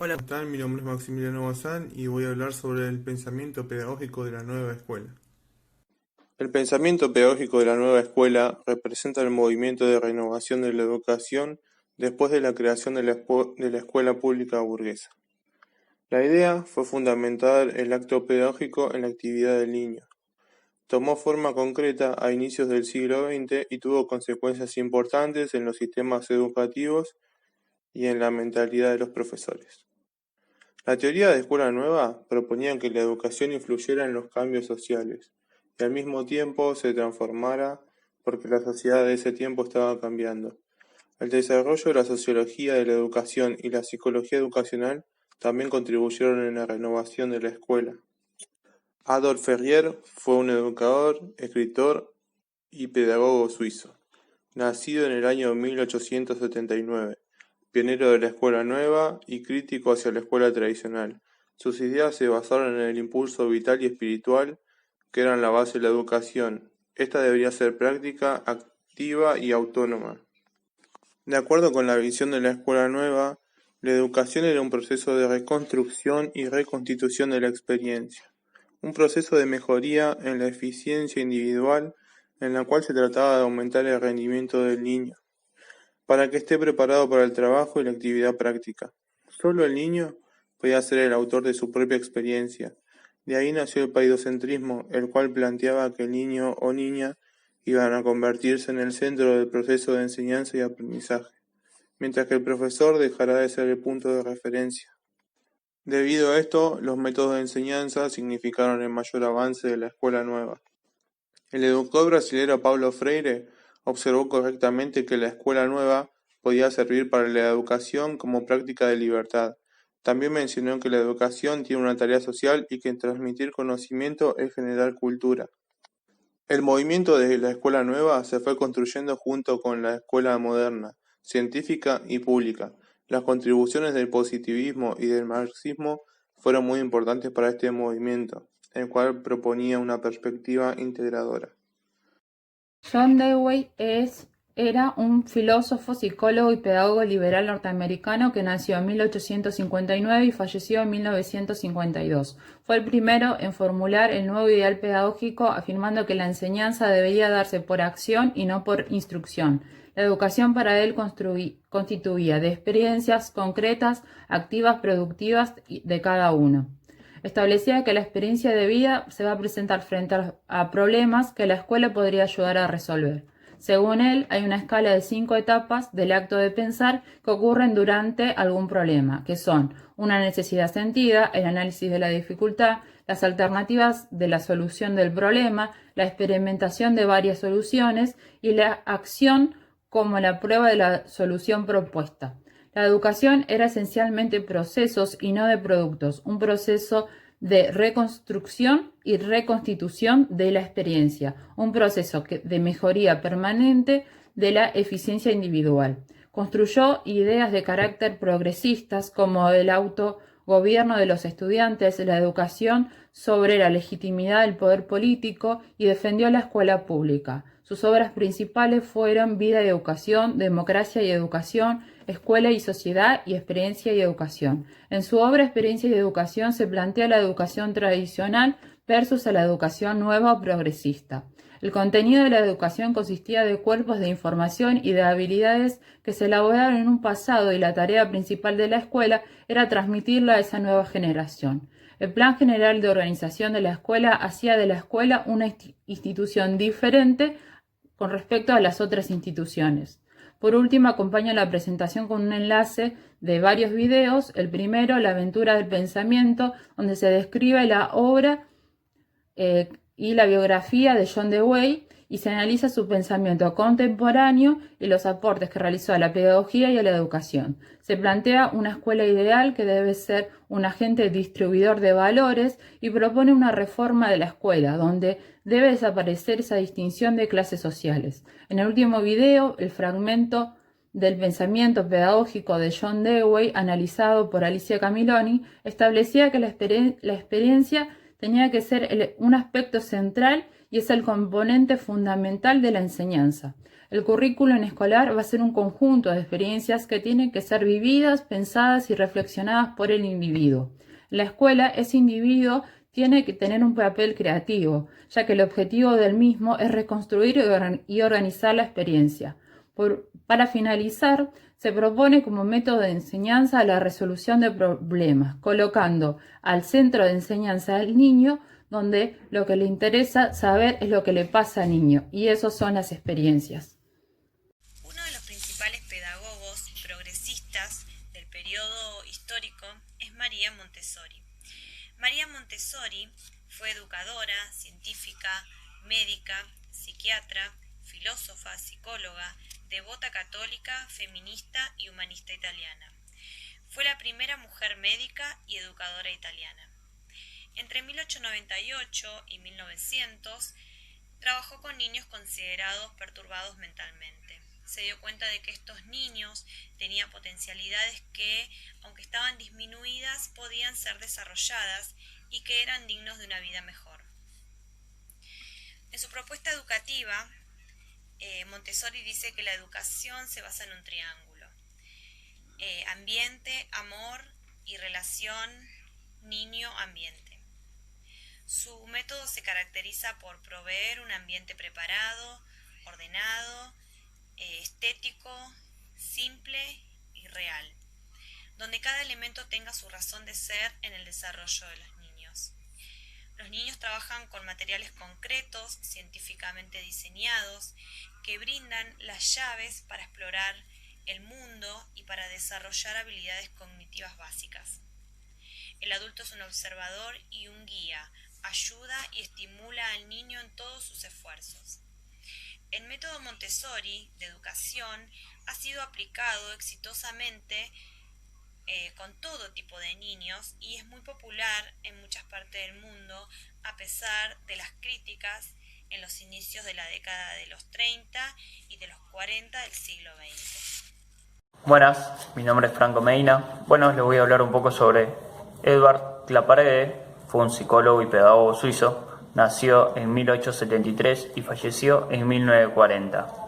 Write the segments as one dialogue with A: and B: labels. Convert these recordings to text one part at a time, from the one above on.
A: Hola, ¿cómo están? Mi nombre es Maximiliano Bazán y voy a hablar sobre el pensamiento pedagógico de la nueva escuela. El pensamiento pedagógico de la nueva escuela representa el movimiento de renovación de la educación después de la creación de la escuela pública burguesa. La idea fue fundamentar el acto pedagógico en la actividad del niño. Tomó forma concreta a inicios del siglo XX y tuvo consecuencias importantes en los sistemas educativos y en la mentalidad de los profesores. La teoría de escuela nueva proponía que la educación influyera en los cambios sociales y al mismo tiempo se transformara porque la sociedad de ese tiempo estaba cambiando. El desarrollo de la sociología de la educación y la psicología educacional también contribuyeron en la renovación de la escuela. Adolf Ferrier fue un educador, escritor y pedagogo suizo, nacido en el año 1879. Pionero de la escuela nueva y crítico hacia la escuela tradicional. Sus ideas se basaron en el impulso vital y espiritual que eran la base de la educación. Esta debería ser práctica, activa y autónoma. De acuerdo con la visión de la escuela nueva, la educación era un proceso de reconstrucción y reconstitución de la experiencia, un proceso de mejoría en la eficiencia individual en la cual se trataba de aumentar el rendimiento del niño para que esté preparado para el trabajo y la actividad práctica. Solo el niño podía ser el autor de su propia experiencia. De ahí nació el paidocentrismo, el cual planteaba que el niño o niña iban a convertirse en el centro del proceso de enseñanza y aprendizaje, mientras que el profesor dejará de ser el punto de referencia. Debido a esto, los métodos de enseñanza significaron el mayor avance de la escuela nueva. El educador brasileño Paulo Freire observó correctamente que la escuela nueva podía servir para la educación como práctica de libertad. También mencionó que la educación tiene una tarea social y que transmitir conocimiento es generar cultura. El movimiento de la escuela nueva se fue construyendo junto con la escuela moderna, científica y pública. Las contribuciones del positivismo y del marxismo fueron muy importantes para este movimiento, el cual proponía una perspectiva integradora.
B: John Dewey era un filósofo, psicólogo y pedagogo liberal norteamericano que nació en 1859 y falleció en 1952. Fue el primero en formular el nuevo ideal pedagógico, afirmando que la enseñanza debía darse por acción y no por instrucción. La educación para él constituía de experiencias concretas, activas, productivas de cada uno. Establecía que la experiencia de vida se va a presentar frente a problemas que la escuela podría ayudar a resolver. Según él, hay una escala de 5 etapas del acto de pensar que ocurren durante algún problema, que son una necesidad sentida, el análisis de la dificultad, las alternativas de la solución del problema, la experimentación de varias soluciones y la acción como la prueba de la solución propuesta. La educación era esencialmente procesos y no de productos, un proceso de reconstrucción y reconstitución de la experiencia, un proceso de mejoría permanente de la eficiencia individual. Construyó ideas de carácter progresistas como el autogobierno de los estudiantes, la educación sobre la legitimidad del poder político y defendió la escuela pública. Sus obras principales fueron Vida y Educación, Democracia y Educación, Escuela y Sociedad y Experiencia y Educación. En su obra Experiencia y Educación se plantea la educación tradicional versus la educación nueva o progresista. El contenido de la educación consistía de cuerpos de información y de habilidades que se elaboraron en un pasado y la tarea principal de la escuela era transmitirla a esa nueva generación. El Plan General de Organización de la Escuela hacía de la escuela una institución diferente con respecto a las otras instituciones. Por último, acompaña la presentación con un enlace de varios videos. El primero, La aventura del pensamiento, donde se describe la obra y la biografía de John Dewey y se analiza su pensamiento contemporáneo y los aportes que realizó a la pedagogía y a la educación. Se plantea una escuela ideal que debe ser un agente distribuidor de valores y propone una reforma de la escuela donde debe desaparecer esa distinción de clases sociales. En el último video, el fragmento del pensamiento pedagógico de John Dewey, analizado por Alicia Camiloni, establecía que la experiencia tenía que ser un aspecto central y es el componente fundamental de la enseñanza. El currículum escolar va a ser un conjunto de experiencias que tienen que ser vividas, pensadas y reflexionadas por el individuo. En la escuela, ese individuo tiene que tener un papel creativo, ya que el objetivo del mismo es reconstruir y organizar la experiencia. Para finalizar, se propone como método de enseñanza la resolución de problemas, colocando al centro de enseñanza al niño, donde lo que le interesa saber es lo que le pasa al niño, y eso son las experiencias.
C: Uno de los principales pedagogos progresistas del periodo histórico es María Montessori. María Montessori fue educadora, científica, médica, psiquiatra, filósofa, psicóloga, devota católica, feminista y humanista italiana. Fue la primera mujer médica y educadora italiana. Entre 1898 y 1900 trabajó con niños considerados perturbados mentalmente. Se dio cuenta de que estos niños tenían potencialidades que, aunque estaban disminuidas, podían ser desarrolladas y que eran dignos de una vida mejor. En su propuesta educativa, Montessori dice que la educación se basa en un triángulo: ambiente, amor y relación niño-ambiente. Su método se caracteriza por proveer un ambiente preparado, ordenado, estético, simple y real, donde cada elemento tenga su razón de ser en el desarrollo de los niños. Los niños trabajan con materiales concretos, científicamente diseñados, que brindan las llaves para explorar el mundo y para desarrollar habilidades cognitivas básicas. El adulto es un observador y un guía, ayuda y estimula al niño en todos sus esfuerzos. El método Montessori de educación ha sido aplicado exitosamente con todo tipo de niños y es muy popular en muchas partes del mundo, a pesar de las críticas en los inicios de la década de los 30 y de los 40 del siglo XX.
D: Buenas, mi nombre es Franco Medina. Bueno, les voy a hablar un poco sobre Edward Claparede. Fue un psicólogo y pedagogo suizo. Nació en 1873 y falleció en 1940.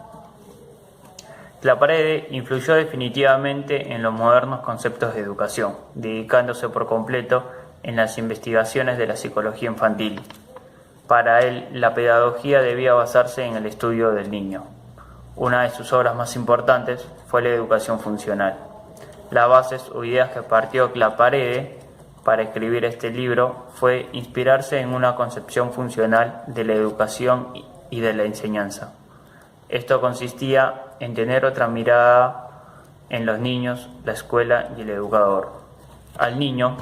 D: Claparede influyó definitivamente en los modernos conceptos de educación, dedicándose por completo en las investigaciones de la psicología infantil. Para él, la pedagogía debía basarse en el estudio del niño. Una de sus obras más importantes fue la educación funcional. Las bases o ideas que partió Claparede para escribir este libro fue inspirarse en una concepción funcional de la educación y de la enseñanza. Esto consistía en tener otra mirada en los niños, la escuela y el educador. Al niño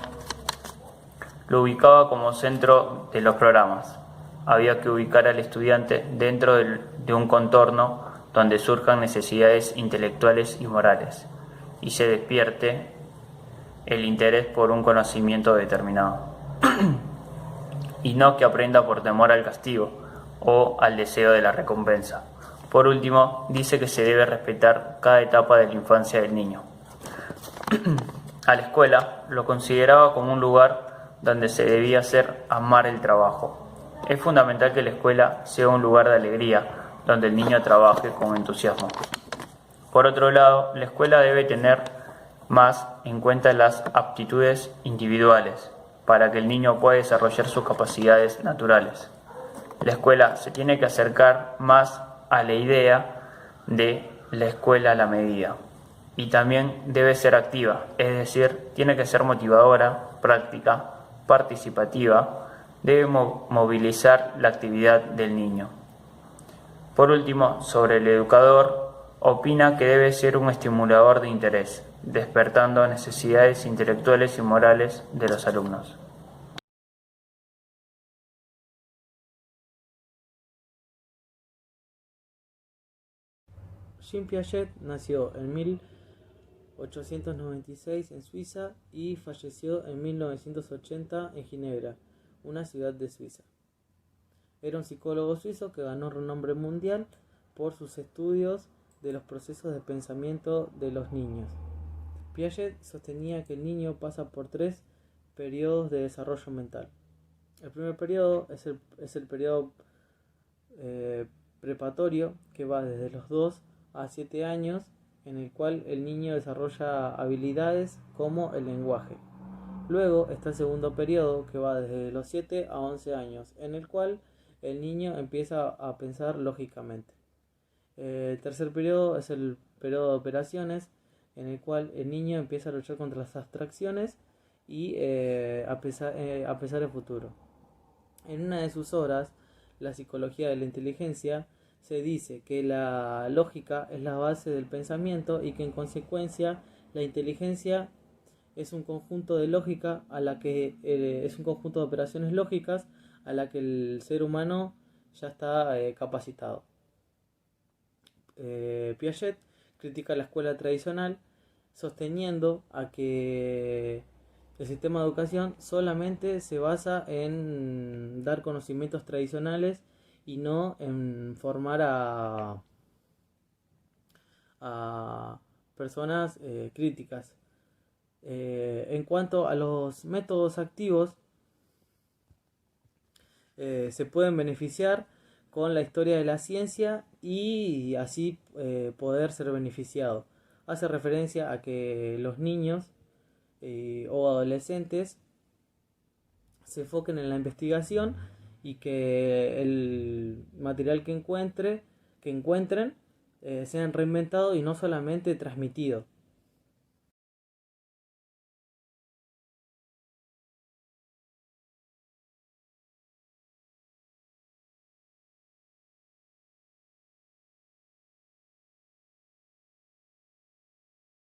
D: lo ubicaba como centro de los programas. Había que ubicar al estudiante dentro de un contorno donde surjan necesidades intelectuales y morales y se despierte el interés por un conocimiento determinado. Y no que aprenda por temor al castigo o al deseo de la recompensa. Por último, dice que se debe respetar cada etapa de la infancia del niño. A la escuela lo consideraba como un lugar donde se debía hacer amar el trabajo. Es fundamental que la escuela sea un lugar de alegría, donde el niño trabaje con entusiasmo. Por otro lado, la escuela debe tener más en cuenta las aptitudes individuales, para que el niño pueda desarrollar sus capacidades naturales. La escuela se tiene que acercar más a la idea de la escuela a la medida. Y también debe ser activa, es decir, tiene que ser motivadora, práctica, participativa, debe movilizar la actividad del niño. Por último, sobre el educador, opina que debe ser un estimulador de interés, despertando necesidades intelectuales y morales de los alumnos.
E: Jean Piaget nació en 1896 en Suiza y falleció en 1980 en Ginebra, una ciudad de Suiza. Era un psicólogo suizo que ganó renombre mundial por sus estudios de los procesos de pensamiento de los niños. Piaget sostenía que el niño pasa por 3 periodos de desarrollo mental. El primer periodo es el periodo preparatorio, que va desde los 2 a 7 años, en el cual el niño desarrolla habilidades como el lenguaje. Luego está el segundo periodo, que va desde los 7 a 11 años, en el cual el niño empieza a pensar lógicamente. El tercer periodo es el periodo de operaciones, en el cual el niño empieza a luchar contra las abstracciones y a pensar el futuro. En una de sus obras, La psicología de la inteligencia, se dice que la lógica es la base del pensamiento y que en consecuencia la inteligencia es un conjunto de lógica a la que es un conjunto de operaciones lógicas a la que el ser humano ya está capacitado. Piaget critica la escuela tradicional, sosteniendo a que el sistema de educación solamente se basa en dar conocimientos tradicionales y no en formar a personas críticas. En cuanto a los métodos activos, se pueden beneficiar con la historia de la ciencia y así poder ser beneficiado. Hace referencia a que los niños o adolescentes se enfoquen en la investigación y que el material que encuentren sean reinventado y no solamente transmitido.